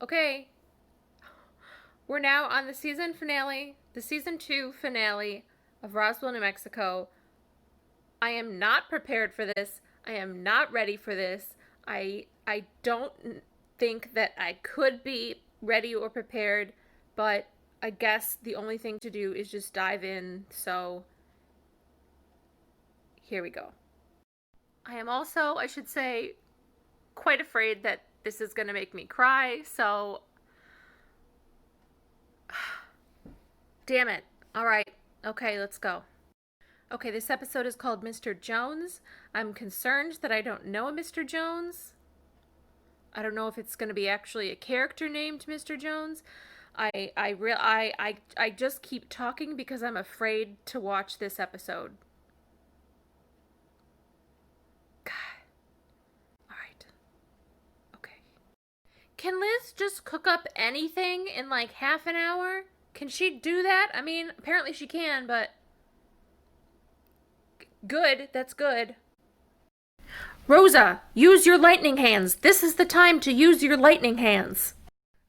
Okay, we're now on the season finale, the season 2 finale of Roswell, New Mexico. I am not prepared for this. I am not ready for this. I don't think that I could be ready or prepared, but I guess the only thing to do is just dive in. So here we go. I am also, I should say, quite afraid that this is going to make me cry. So damn it. All right. Okay, let's go. Okay, this episode is called Mr. Jones. I'm concerned that I don't know a Mr. Jones. I don't know if it's going to be actually a character named Mr. Jones. I just keep talking because I'm afraid to watch this episode. God. All right. Okay. Can Liz just cook up anything in like half an hour? Can she do that? I mean, apparently she can, but good. That's good. Rosa, use your lightning hands. This is the time to use your lightning hands.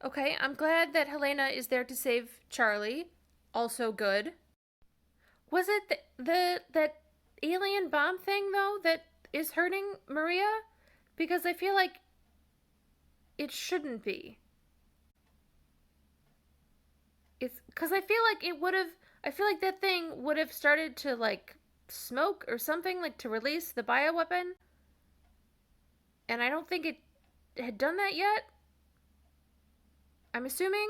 Okay, I'm glad that Helena is there to save Charlie. Also good. Was it that alien bomb thing though that is hurting Maria? Because I feel like it shouldn't be. It's because I feel like it would have. I feel like that thing would have started to like smoke or something like to release the bioweapon. And I don't think it had done that yet. I'm assuming.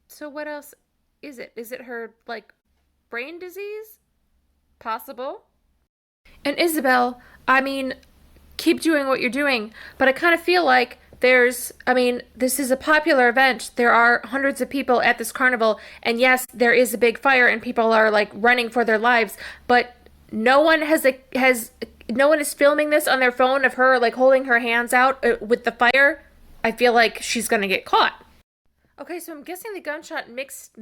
So what else is it? Is it her, like, brain disease? Possible. And Isabel, I mean, keep doing what you're doing, but I kind of feel like this is a popular event. There are hundreds of people at this carnival, and yes, there is a big fire and people are, like, running for their lives, but no one no one is filming this on their phone of her like holding her hands out with the fire. I feel like she's gonna get caught. Okay, so I'm guessing the gunshot missed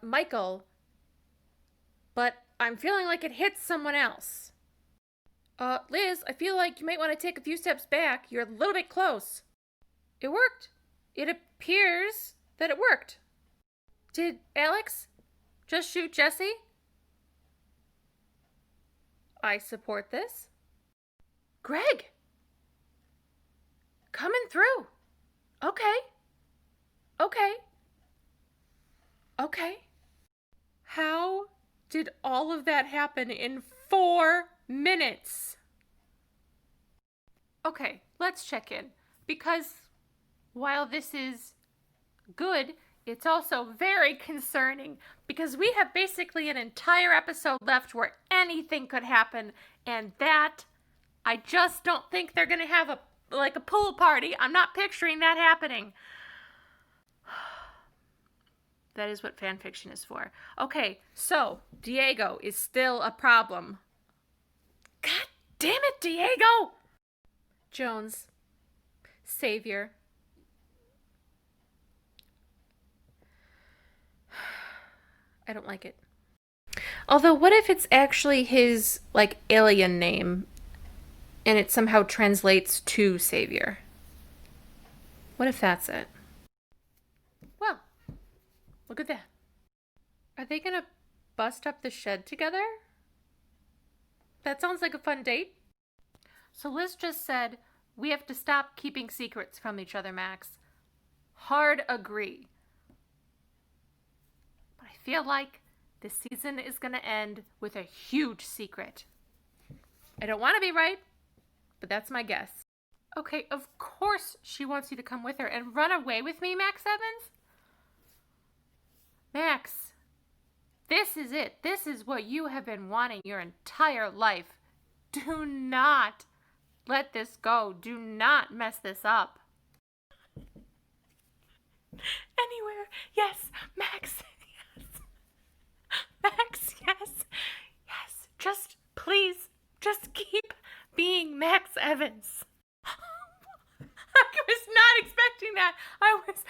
Michael, but I'm feeling like it hit someone else. Liz, I feel like you might want to take a few steps back. You're a little bit close. It worked. It appears that it worked. Did Alex just shoot Jesse? I support this. Greg! Coming through. Okay. Okay. Okay. How did all of that happen in 4 minutes? Okay, let's check in. Because while this is good, it's also very concerning because we have basically an entire episode left where anything could happen, and that I just don't think they're gonna have a pool party. I'm not picturing that happening. That is what fan fiction is for. Okay, so Diego is still a problem. God damn it, Diego! Jones, savior. I don't like it. Although, what if it's actually his, like, alien name and it somehow translates to savior? What if that's it? Well, look at that. Are they gonna bust up the shed together? That sounds like a fun date. So Liz just said, we have to stop keeping secrets from each other, Max. Hard agree. I feel like this season is going to end with a huge secret. I don't want to be right, but that's my guess. Okay, of course she wants you to come with her and run away with me, Max Evans? Max, this is it. This is what you have been wanting your entire life. Do not let this go. Do not mess this up. Anywhere. Yes, Max. Max, yes. Yes. Just, please, just keep being Max Evans. I was not expecting that. I was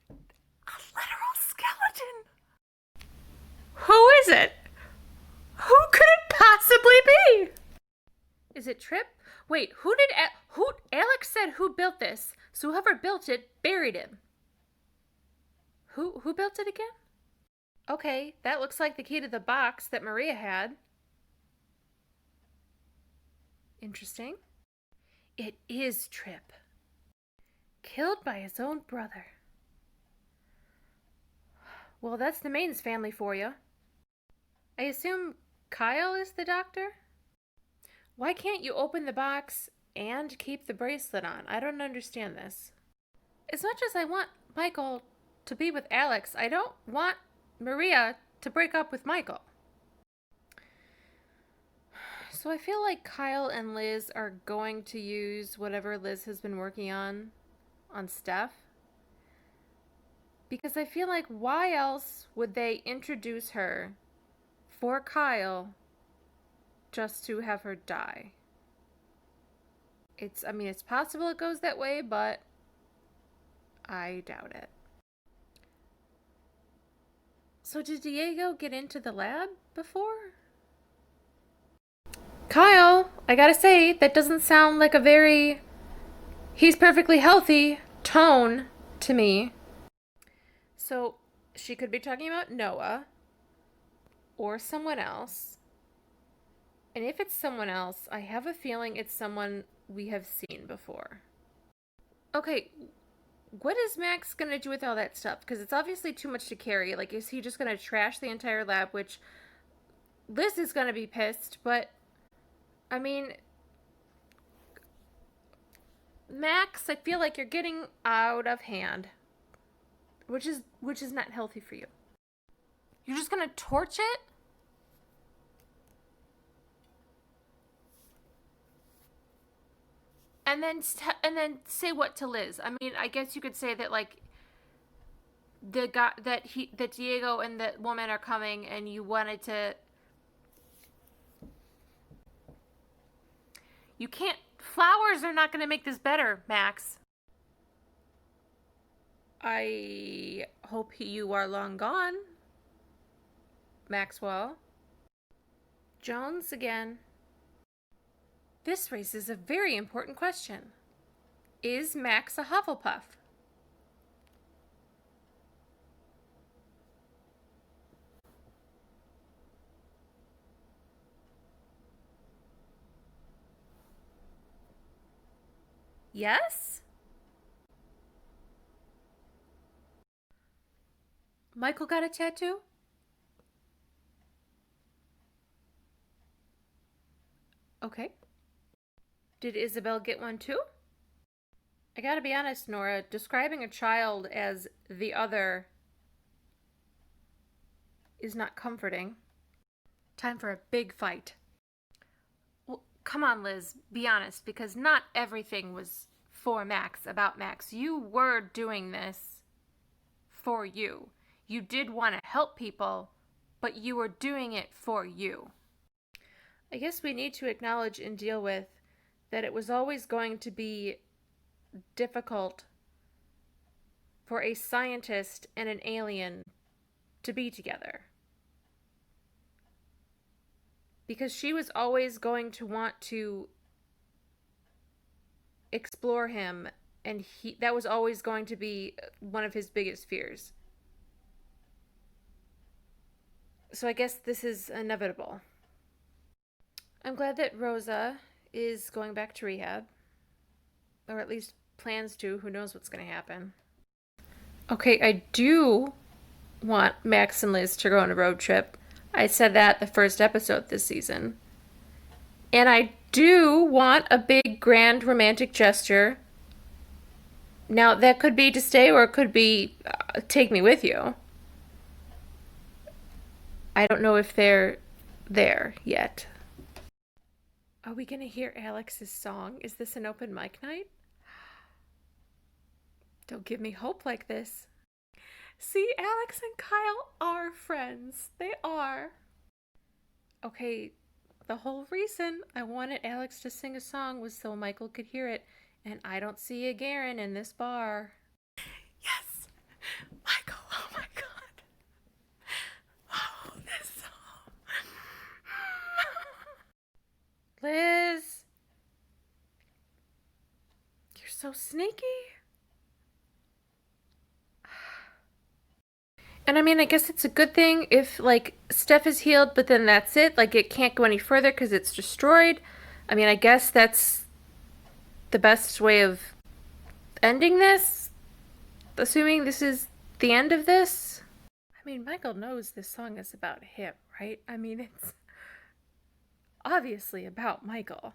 a literal skeleton. Who is it? Who could it possibly be? Is it Trip? Wait, who Alex said who built this? So whoever built it buried him. Who built it again? Okay, that looks like the key to the box that Maria had. Interesting. It is Trip. Killed by his own brother. Well, that's the Maines family for you. I assume Kyle is the doctor? Why can't you open the box and keep the bracelet on? I don't understand this. As much as I want Michael to be with Alex, I don't want Maria to break up with Michael. So I feel like Kyle and Liz are going to use whatever Liz has been working on Steph. Because I feel like why else would they introduce her for Kyle just to have her die? It's possible it goes that way, but I doubt it. So did Diego get into the lab before? Kyle, I gotta say, that doesn't sound like a very he's perfectly healthy tone to me. So she could be talking about Noah or someone else. And if it's someone else, I have a feeling it's someone we have seen before. Okay, what is Max going to do with all that stuff? Because it's obviously too much to carry. Like, is he just going to trash the entire lab? Which Liz is going to be pissed, but I mean, Max, I feel like you're getting out of hand, which is not healthy for you. You're just going to torch it? And then say what to Liz? I mean, I guess you could say that like the guy that Diego and the woman are coming, and you wanted to. You can't. Flowers are not going to make this better, Max. I hope you are long gone, Maxwell. Jones again. This raises a very important question. Is Max a Hufflepuff? Yes? Michael got a tattoo? Okay. Did Isabel get one too? I gotta be honest, Nora, describing a child as the other is not comforting. Time for a big fight. Well, come on, Liz, be honest, because not everything was for Max, about Max. You were doing this for you. You did want to help people, but you were doing it for you. I guess we need to acknowledge and deal with that it was always going to be difficult for a scientist and an alien to be together. Because she was always going to want to explore him, and that was always going to be one of his biggest fears. So I guess this is inevitable. I'm glad that Rosa is going back to rehab, or at least plans to. Who knows what's going to happen. Okay, I do want Max and Liz to go on a road trip. I said that the first episode this season. And I do want a big, grand, romantic gesture. Now, that could be to stay, or it could be take me with you. I don't know if they're there yet. Are we going to hear Alex's song? Is this an open mic night? Don't give me hope like this. See, Alex and Kyle are friends. They are. Okay, the whole reason I wanted Alex to sing a song was so Michael could hear it, and I don't see a Garen in this bar. Yes! Michael, oh my god. Oh, this song. Liz! You're so sneaky. And I mean, I guess it's a good thing if, like, Steph is healed, but then that's it. Like, it can't go any further because it's destroyed. I mean, I guess that's the best way of ending this, assuming this is the end of this. I mean, Michael knows this song is about him, right? I mean, it's obviously about Michael.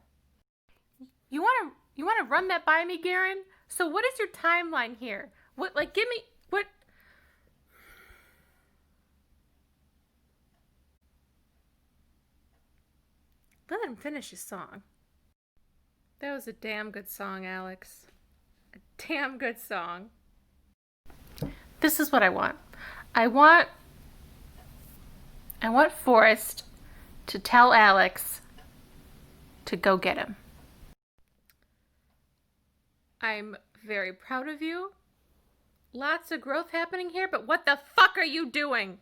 You want to run that by me, Garen? So what is your timeline here? What, like, give me what? Let him finish his song. That was a damn good song, Alex. A damn good song. This is what I want. I want Forrest to tell Alex to go get him. I'm very proud of you. Lots of growth happening here, but what the fuck are you doing?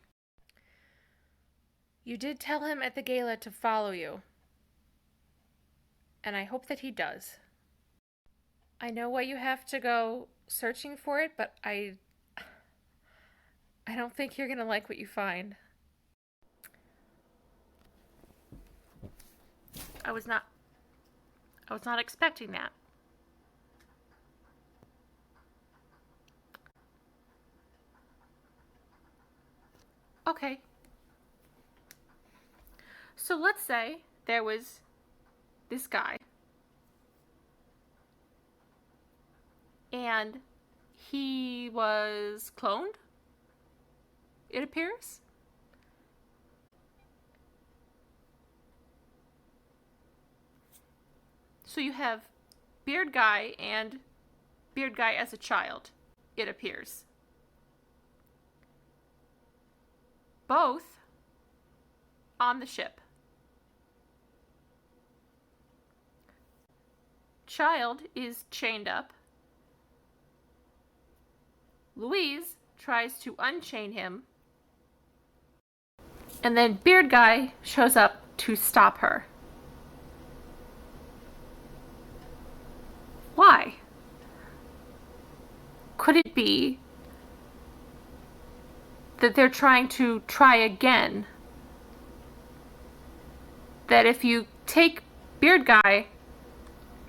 You did tell him at the gala to follow you. And I hope that he does. I know why you have to go searching for it, but I don't think you're gonna like what you find. I was not expecting that. Okay. So let's say there was this guy, and he was cloned, it appears. So you have Beard Guy and Beard Guy as a child, it appears. Both on the ship. Child is chained up. Louise tries to unchain him. And then Beard Guy shows up to stop her. Why? Could it be that they're trying to try again? That if you take Beard Guy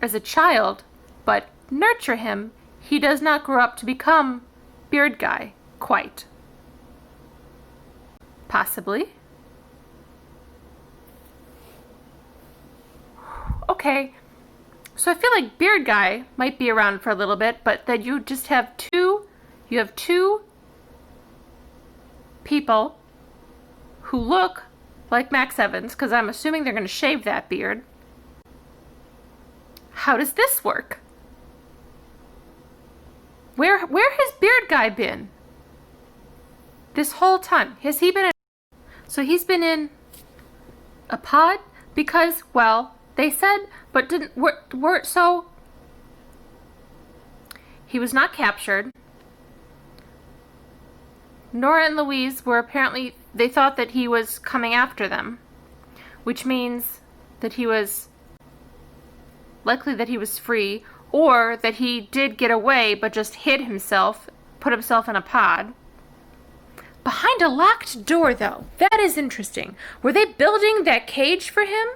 as a child, but nurture him, he does not grow up to become Beard Guy, quite. Possibly. Okay, so I feel like Beard Guy might be around for a little bit, but then you just have two people who look like Max Evans, because I'm assuming they're going to shave that beard. How does this work? Where has Beard Guy been this whole time? Has he been so he's been in a pod? Because, well, they said, but didn't, so he was not captured. Nora and Louise were apparently, they thought that he was coming after them, which means that he was likely that he was free, or that he did get away but just hid himself, put himself in a pod. Behind a locked door, though. That is interesting. Were they building that cage for him?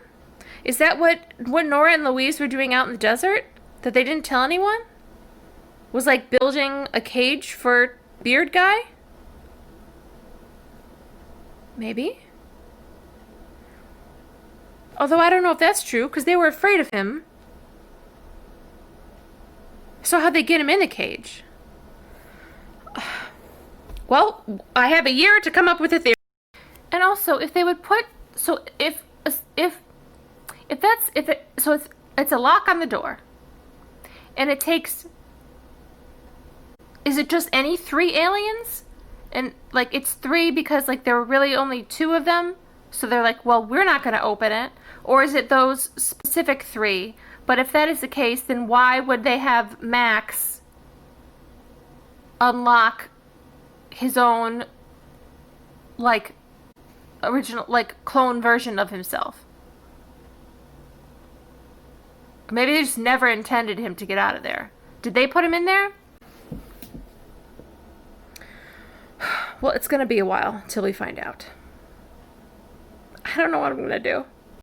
Is that what Nora and Louise were doing out in the desert? That they didn't tell anyone? Was like building a cage for Beard Guy? Maybe. Although I don't know if that's true, because they were afraid of him. So how'd they get him in the cage? Well, I have a year to come up with a theory. And also, if they would put, so if it's a lock on the door, and it takes, is it just any 3 aliens? And like it's 3 because like there were really only 2 of them, so they're like, well, we're not going to open it. Or is it those specific 3? But if that is the case, then why would they have Max unlock his own, like, original, like, clone version of himself? Maybe they just never intended him to get out of there. Did they put him in there? Well, it's going to be a while till we find out. I don't know what I'm going to do.